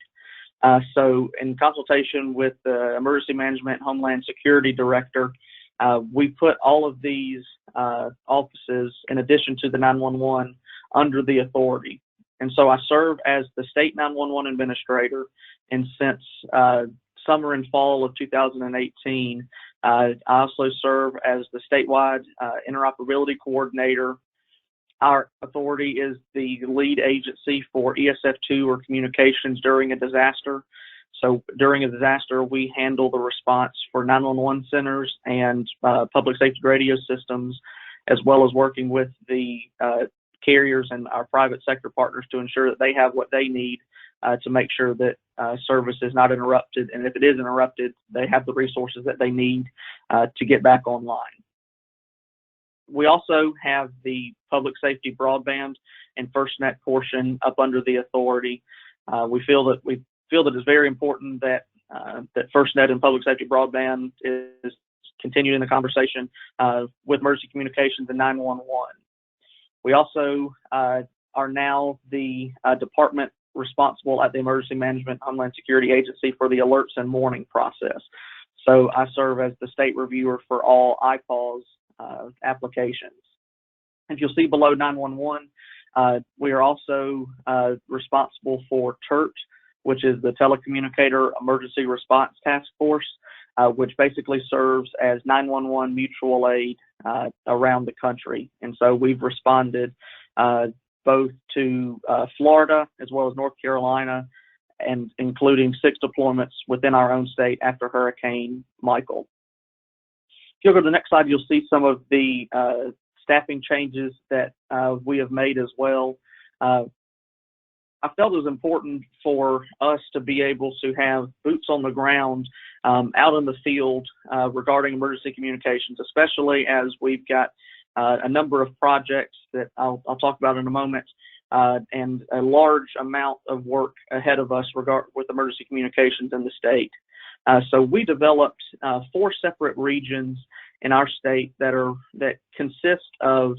So in consultation with the Emergency Management Homeland Security Director, we put all of these offices, in addition to the 911, under the authority. And so I serve as the state 911 administrator, and since summer and fall of 2018, I also serve as the statewide interoperability coordinator. Our authority is the lead agency for ESF2 or communications during a disaster. So during a disaster, we handle the response for 911 centers and public safety radio systems, as well as working with the carriers and our private sector partners to ensure that they have what they need to make sure that service is not interrupted. And if it is interrupted, they have the resources that they need to get back online. We also have the public safety broadband and FirstNet portion up under the authority. We feel that it's very important that that FirstNet and public safety broadband is continued in the conversation with emergency communications and 911. We also are now the department responsible at the Emergency Management Homeland Security Agency for the alerts and warning process. So I serve as the state reviewer for all IPAWS applications. If you'll see below 911, we are also responsible for TERT, which is the Telecommunicator Emergency Response Task Force, which basically serves as 911 mutual aid around the country. And so we've responded both to Florida as well as North Carolina, and including 6 deployments within our own state after Hurricane Michael. If you go to the next slide, you'll see some of the staffing changes that we have made as well. I felt it was important for us to be able to have boots on the ground out in the field regarding emergency communications, especially as we've got a number of projects that I'll talk about in a moment, and a large amount of work ahead of us with emergency communications in the state. So we developed 4 separate regions in our state that consist of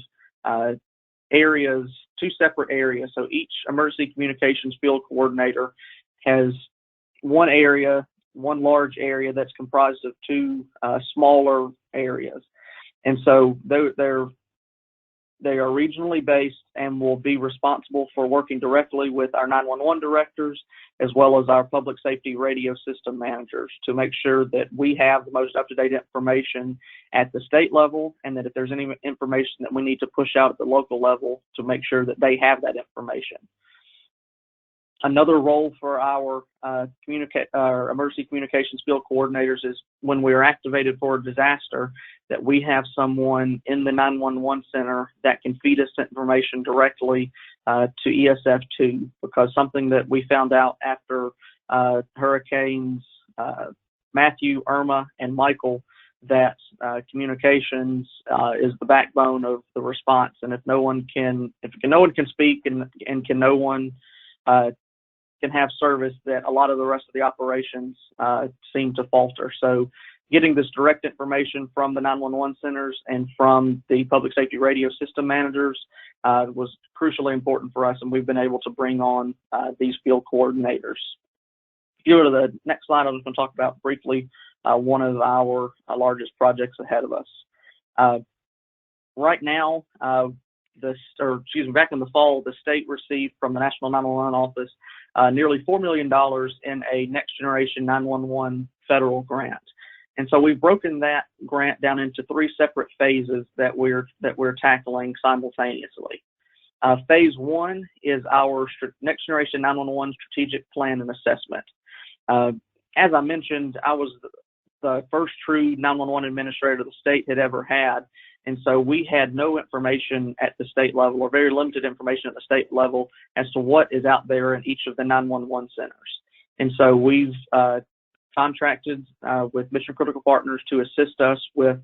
areas, 2 separate areas. So each emergency communications field coordinator has one large area that's comprised of 2 smaller areas. And so they are regionally based and will be responsible for working directly with our 911 directors, as well as our public safety radio system managers, to make sure that we have the most up-to-date information at the state level, and that if there's any information that we need to push out at the local level, to make sure that they have that information. Another role for our emergency communications field coordinators is when we are activated for a disaster, that we have someone in the 911 center that can feed us information directly to ESF2, because something that we found out after hurricanes Matthew, Irma, and Michael, that communications is the backbone of the response. And if no one can speak and no one can have service, that a lot of the rest of the operations seem to falter. So getting this direct information from the 911 centers and from the public safety radio system managers was crucially important for us, and we've been able to bring on these field coordinators. If you go to the next slide, I'm just going to talk about briefly one of our largest projects ahead of us. Right now, back in the fall, the state received from the National 911 Office nearly $4 million in a Next Generation 911 federal grant. And so we've broken that grant down into 3 separate phases that we're tackling simultaneously. Phase 1 is our Next Generation 911 Strategic Plan and Assessment. As I mentioned, I was the first true 911 administrator the state had ever had, and so we had no information at the state level, or very limited information at the state level, as to what is out there in each of the 911 centers. And so we've contracted with Mission Critical Partners to assist us with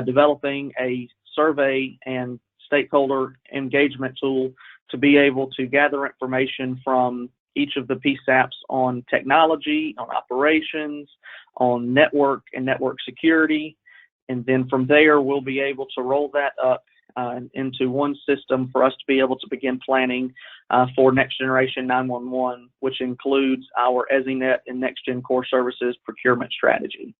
developing a survey and stakeholder engagement tool to be able to gather information from each of the PSAPs on technology, on operations, on network and network security. And then from there, we'll be able to roll that up into one system for us to be able to begin planning for Next Generation 911, which includes our EZNet and Next Gen Core Services procurement strategy.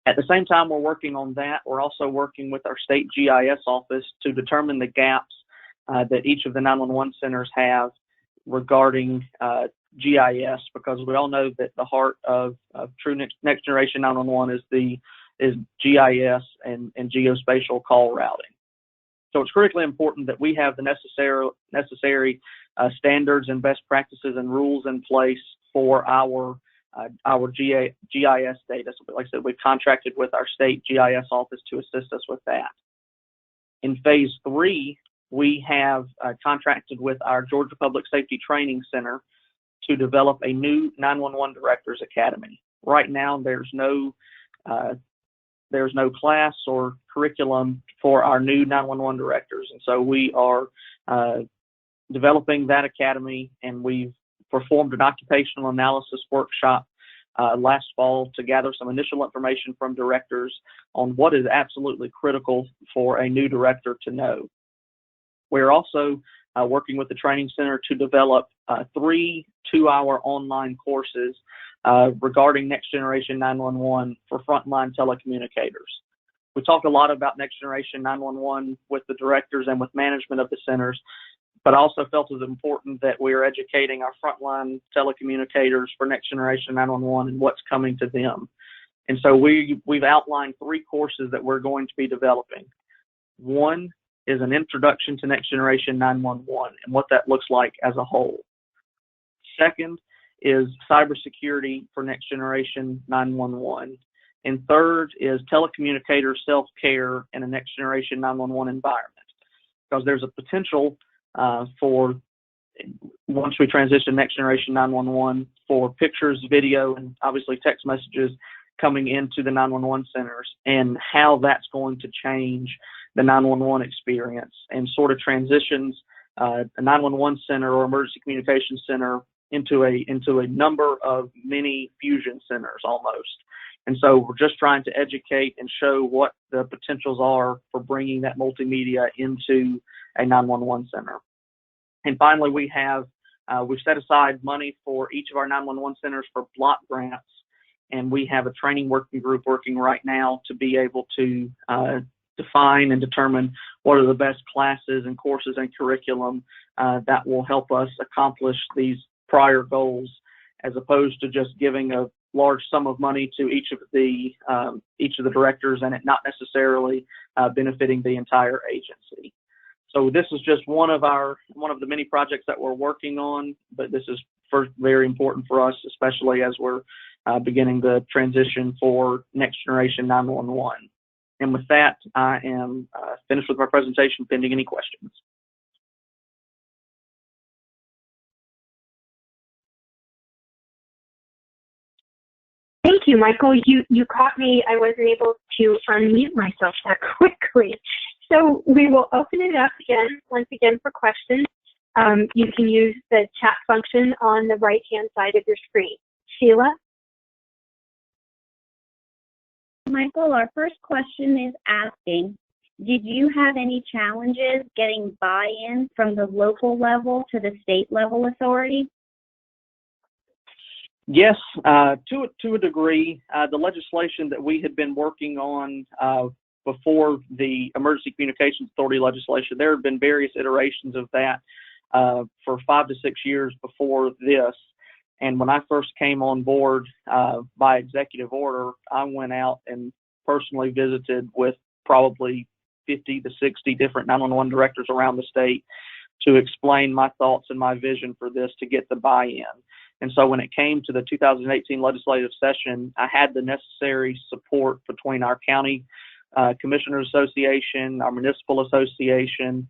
At the same time we're working on that, we're also working with our state GIS office to determine the gaps that each of the 911 centers have regarding GIS, because we all know that the heart of true next generation 911 is GIS and geospatial call routing. So it's critically important that we have the necessary standards and best practices and rules in place for our GIS data. So like I said, we've contracted with our state GIS office to assist us with that. In phase 3, we have contracted with our Georgia Public Safety Training Center to develop a new 911 Directors Academy. Right now, there's no class or curriculum for our new 911 directors, and so we are developing that academy, and we've performed an occupational analysis workshop last fall to gather some initial information from directors on what is absolutely critical for a new director to know. We're also working with the training center to develop 3 2-hour online courses regarding Next Generation 911 for frontline telecommunicators. We talk a lot about Next Generation 911 with the directors and with management of the centers, but I also felt it was important that we are educating our frontline telecommunicators for Next Generation 911 and what's coming to them. And so we've outlined 3 courses that we're going to be developing. One is an introduction to Next Generation 911 and what that looks like as a whole. Second is cybersecurity for Next Generation 911. And third is telecommunicator self-care in a Next Generation 911 environment. Because there's a potential for, once we transition Next Generation 911, for pictures, video, and obviously text messages coming into the 911 centers, and how that's going to change the 911 experience and sort of transitions a 911 center or emergency communications center into a number of mini fusion centers almost. And so we're just trying to educate and show what the potentials are for bringing that multimedia into a 911 center. And finally, we've set aside money for each of our 911 centers for block grants, and we have a training working group working right now to be able to define and determine what are the best classes and courses and curriculum that will help us accomplish these prior goals, as opposed to just giving a large sum of money to each of the directors and it not necessarily benefiting the entire agency. So this is just one of the many projects that we're working on, but this is very important for us, especially as we're beginning the transition for Next Generation 911. And with that, I am finished with my presentation, pending any questions. Thank you, Michael. You caught me. I wasn't able to unmute myself that quickly. So we will open it up once again for questions. You can use the chat function on the right-hand side of your screen. Sheila? Michael, our first question is asking, did you have any challenges getting buy-in from the local level to the state level authority? Yes, to a degree. The legislation that we had been working on before the Emergency Communications Authority legislation, there have been various iterations of that for 5 to 6 years before this. And when I first came on board by executive order, I went out and personally visited with probably 50 to 60 different 911 directors around the state to explain my thoughts and my vision for this to get the buy-in. And so when it came to the 2018 legislative session, I had the necessary support between our county commissioners association, our municipal association,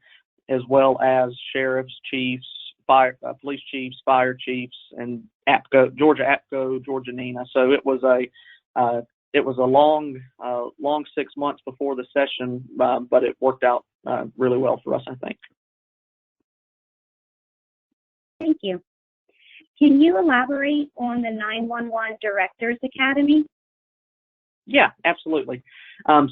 as well as sheriffs, chiefs, police chiefs, fire chiefs, and APCO, Georgia APCO, Georgia NENA. So it was a long 6 months before the session, but it worked out really well for us, I think. Thank you. Can you elaborate on the 911 Directors Academy? Yeah, absolutely.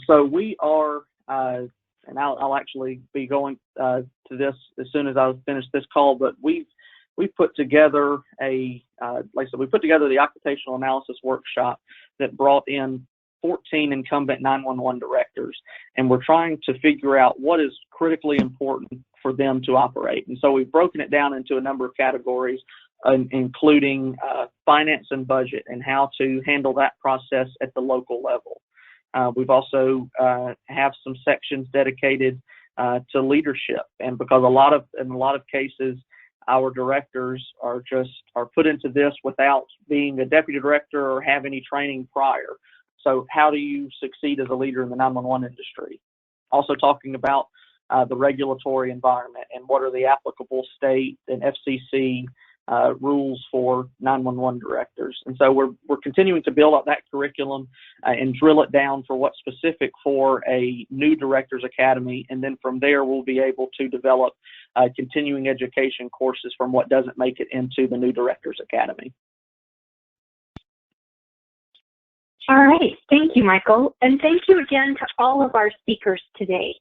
So we are, and I'll actually be going to this as soon as I finish this call, but we put together like I said, we put together the occupational analysis workshop that brought in 14 incumbent 911 directors, and we're trying to figure out what is critically important for them to operate. And so we've broken it down into a number of categories, including finance and budget and how to handle that process at the local level. We've also have some sections dedicated to leadership, and because in a lot of cases, our directors are put into this without being a deputy director or have any training prior. So how do you succeed as a leader in the 911 industry? Also talking about the regulatory environment and what are the applicable state and FCC rules for 911 directors. And so we're continuing to build up that curriculum and drill it down for what's specific for a new directors academy. And then from there, we'll be able to develop continuing education courses from what doesn't make it into the new directors academy. All right, thank you, Michael. And thank you again to all of our speakers today.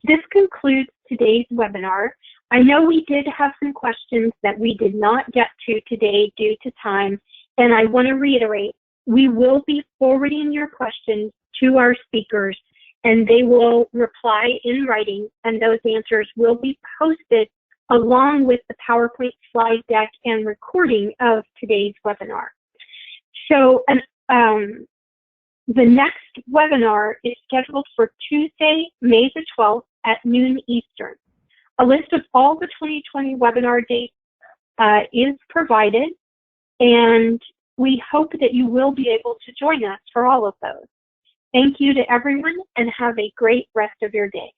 This concludes today's webinar. I know we did have some questions that we did not get to today due to time, and I want to reiterate, we will be forwarding your questions to our speakers, and they will reply in writing, and those answers will be posted along with the PowerPoint slide deck and recording of today's webinar. So the next webinar is scheduled for Tuesday, May the 12th at noon Eastern. A list of all the 2020 webinar dates is provided, and we hope that you will be able to join us for all of those. Thank you to everyone, and have a great rest of your day.